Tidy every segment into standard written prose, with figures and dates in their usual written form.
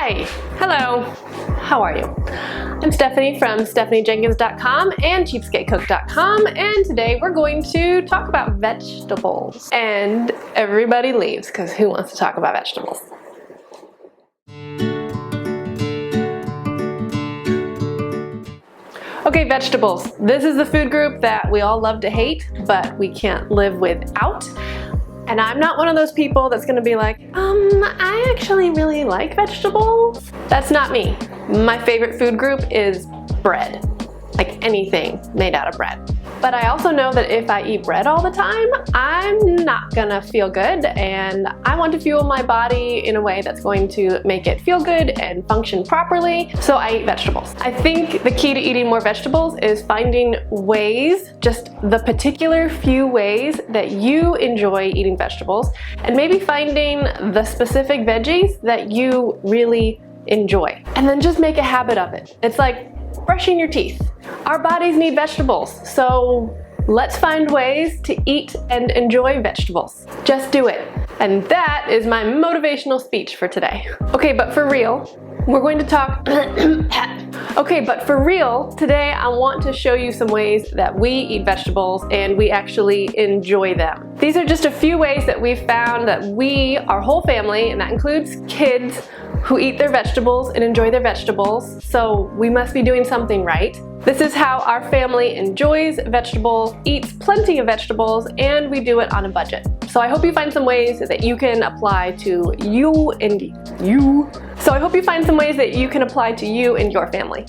Hi, hello, how are you? I'm Stephanie from StephanieJenkins.com and CheapskateCook.com, and today we're going to talk about vegetables. And everybody leaves, because who wants to talk about vegetables? Okay, vegetables. This is the food group that we all love to hate, but we can't live without. And I'm not one of those people that's gonna be like, I actually really like vegetables. That's not me. My favorite food group is bread. Like anything made out of bread. But I also know that if I eat bread all the time, I'm not gonna feel good, and I want to fuel my body in a way that's going to make it feel good and function properly, so I eat vegetables. I think the key to eating more vegetables is finding ways, just the particular few ways that you enjoy eating vegetables, and maybe finding the specific veggies that you really enjoy. And then just make a habit of it. It's like brushing your teeth. Our bodies need vegetables, so let's find ways to eat and enjoy vegetables. Just do it. And that is my motivational speech for today. Okay, but for real, we're going to talk today I want to show you some ways that we eat vegetables and we actually enjoy them. These are just a few ways that we've found that we, our whole family, and that includes kids, who eat their vegetables and enjoy their vegetables, so we must be doing something right. This is how our family enjoys vegetables, eats plenty of vegetables, and we do it on a budget. So I hope you find some ways that you can apply to you and your family.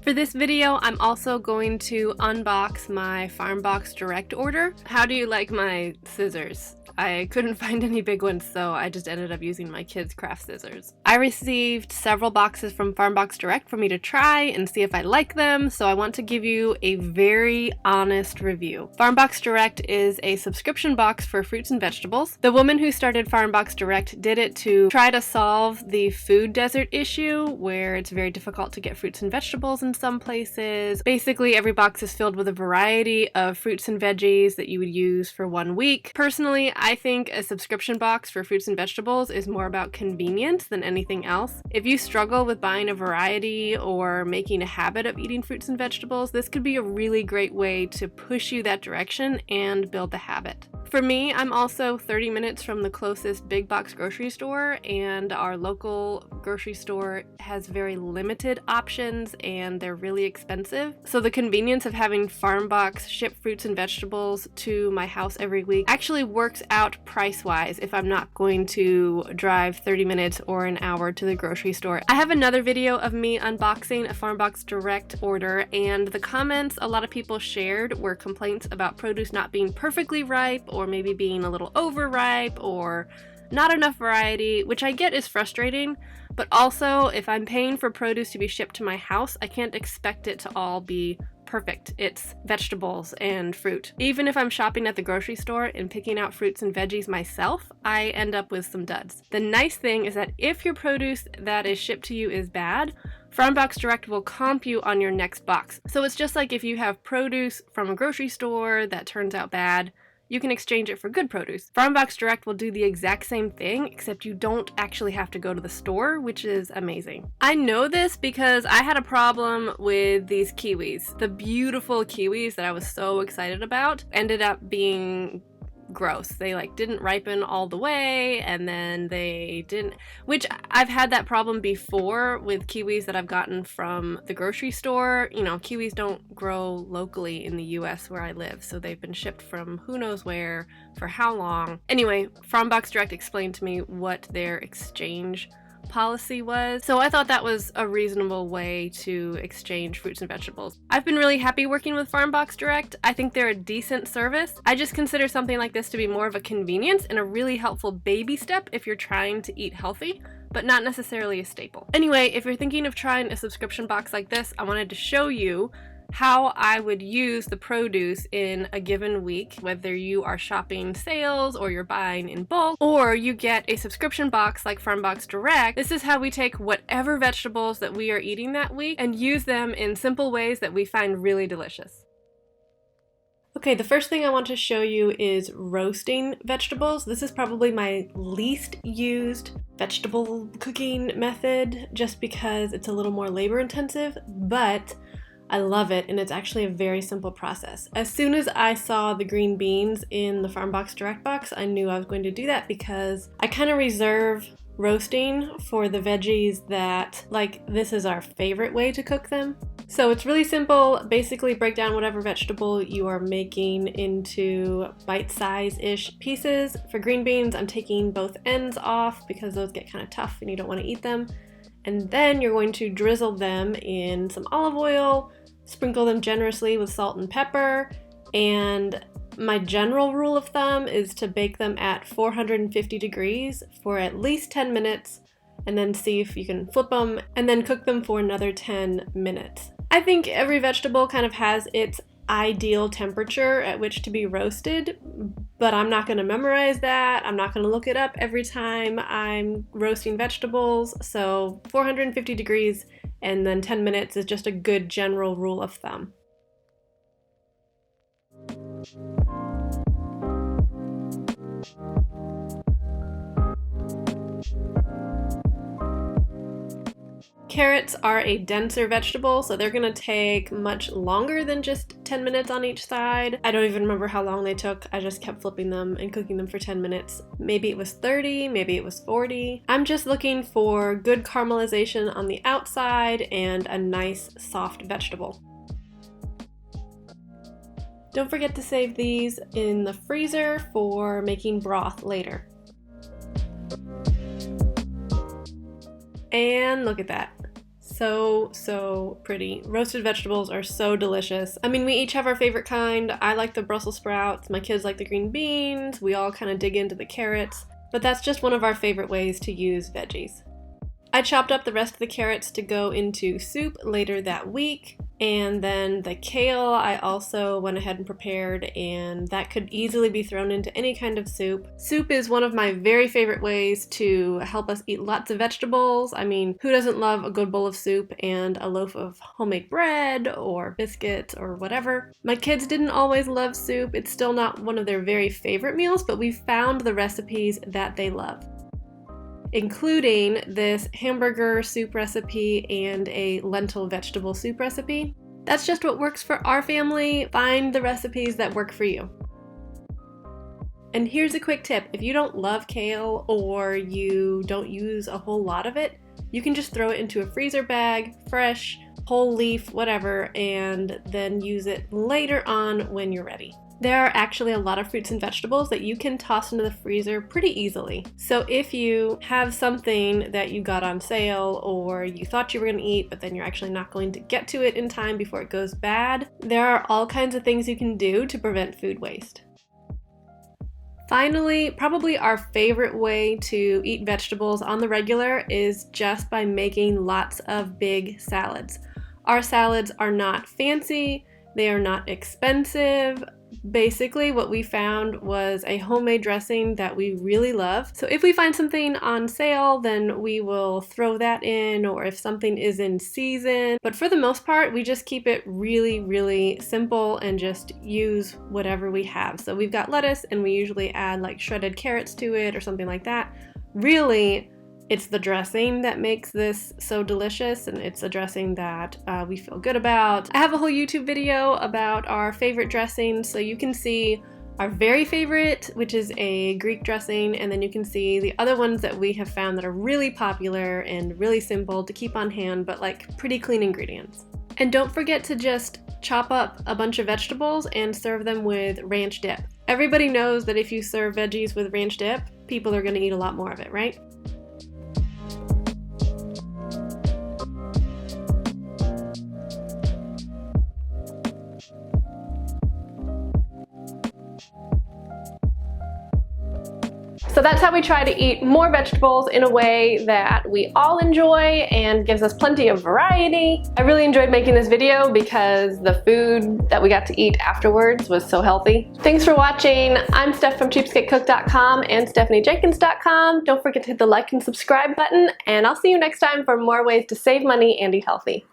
For this video, I'm also going to unbox my Farmbox Direct order. How do you like my scissors? I couldn't find any big ones, so I just ended up using my kids' craft scissors. I received several boxes from Farmbox Direct for me to try and see if I like them, so I want to give you a very honest review. Farmbox Direct is a subscription box for fruits and vegetables. The woman who started Farmbox Direct did it to try to solve the food desert issue, where it's very difficult to get fruits and vegetables in some places. Basically, every box is filled with a variety of fruits and veggies that you would use for 1 week. Personally, I think a subscription box for fruits and vegetables is more about convenience than anything else. If you struggle with buying a variety or making a habit of eating fruits and vegetables, this could be a really great way to push you that direction and build the habit. For me, I'm also 30 minutes from the closest big box grocery store, and our local grocery store has very limited options and they're really expensive. So the convenience of having Farmbox ship fruits and vegetables to my house every week actually works out price-wise if I'm not going to drive 30 minutes or an hour to the grocery store. I have another video of me unboxing a Farmbox Direct order, and the comments a lot of people shared were complaints about produce not being perfectly ripe, or maybe being a little overripe, or not enough variety, which I get is frustrating, but also if I'm paying for produce to be shipped to my house, I can't expect it to all be perfect. It's vegetables and fruit. Even if I'm shopping at the grocery store and picking out fruits and veggies myself, I end up with some duds. The nice thing is that if your produce that is shipped to you is bad, Farmbox Direct will comp you on your next box. So it's just like if you have produce from a grocery store that turns out bad, you can exchange it for good produce. Farmbox Direct will do the exact same thing, except you don't actually have to go to the store, which is amazing. I know this because I had a problem with these kiwis. The beautiful kiwis that I was so excited about ended up being gross. They didn't ripen all the way, and then they didn't, which I've had that problem before with kiwis that I've gotten from the grocery store. You know, kiwis don't grow locally in the US where I live, so they've been shipped from who knows where for how long. Anyway, Farmbox Direct explained to me what their exchange policy was, so I thought that was a reasonable way to exchange fruits and vegetables. I've been really happy working with Farmbox Direct. I think they're a decent service. I just consider something like this to be more of a convenience and a really helpful baby step if you're trying to eat healthy, but not necessarily a staple. Anyway, if you're thinking of trying a subscription box like this, I wanted to show you how I would use the produce in a given week, whether you are shopping sales or you're buying in bulk, or you get a subscription box like Farmbox Direct. This is how we take whatever vegetables that we are eating that week and use them in simple ways that we find really delicious. Okay, the first thing I want to show you is roasting vegetables. This is probably my least used vegetable cooking method just because it's a little more labor intensive, but I love it and it's actually a very simple process. As soon as I saw the green beans in the Farmbox Direct box, I knew I was going to do that because I kind of reserve roasting for the veggies that, like, this is our favorite way to cook them. So it's really simple. Basically break down whatever vegetable you are making into bite-size-ish pieces. For green beans, I'm taking both ends off because those get kind of tough and you don't want to eat them. And then you're going to drizzle them in some olive oil, sprinkle them generously with salt and pepper, and my general rule of thumb is to bake them at 450 degrees for at least 10 minutes and then see if you can flip them and then cook them for another 10 minutes. I think every vegetable kind of has its ideal temperature at which to be roasted, but I'm not going to memorize that. I'm not going to look it up every time I'm roasting vegetables. So 450 degrees and then 10 minutes is just a good general rule of thumb. Carrots are a denser vegetable, so they're gonna take much longer than just 10 minutes on each side. I don't even remember how long they took. I just kept flipping them and cooking them for 10 minutes. Maybe it was 30, maybe it was 40. I'm just looking for good caramelization on the outside and a nice soft vegetable. Don't forget to save these in the freezer for making broth later. And look at that. So pretty. Roasted vegetables are so delicious. I mean, we each have our favorite kind. I like the Brussels sprouts, my kids like the green beans, we all kind of dig into the carrots, but that's just one of our favorite ways to use veggies. I chopped up the rest of the carrots to go into soup later that week, and then the kale I also went ahead and prepared, and that could easily be thrown into any kind of soup. Soup is one of my very favorite ways to help us eat lots of vegetables. I mean, who doesn't love a good bowl of soup and a loaf of homemade bread or biscuits or whatever? My kids didn't always love soup. It's still not one of their very favorite meals, but we found the recipes that they love, including this hamburger soup recipe and a lentil vegetable soup recipe. That's just what works for our family. Find the recipes that work for you. And here's a quick tip. If you don't love kale or you don't use a whole lot of it, you can just throw it into a freezer bag, fresh, whole leaf, whatever, and then use it later on when you're ready. There are actually a lot of fruits and vegetables that you can toss into the freezer pretty easily. So if you have something that you got on sale or you thought you were going to eat, but then you're actually not going to get to it in time before it goes bad, there are all kinds of things you can do to prevent food waste. Finally, probably our favorite way to eat vegetables on the regular is just by making lots of big salads. Our salads are not fancy, they are not expensive. Basically, what we found was a homemade dressing that we really love. So if we find something on sale, then we will throw that in, or if something is in season. But for the most part, we just keep it really, really simple and just use whatever we have. So we've got lettuce and we usually add like shredded carrots to it or something like that. Really, it's the dressing that makes this so delicious, and it's a dressing that we feel good about. I have a whole YouTube video about our favorite dressings, so you can see our very favorite, which is a Greek dressing, and then you can see the other ones that we have found that are really popular and really simple to keep on hand, but like pretty clean ingredients. And don't forget to just chop up a bunch of vegetables and serve them with ranch dip. Everybody knows that if you serve veggies with ranch dip, people are going to eat a lot more of it, right? So that's how we try to eat more vegetables in a way that we all enjoy and gives us plenty of variety. I really enjoyed making this video because the food that we got to eat afterwards was so healthy. Thanks for watching. I'm Steph from cheapskatecook.com and stephaniejenkins.com. Don't forget to hit the like and subscribe button, and I'll see you next time for more ways to save money and eat healthy.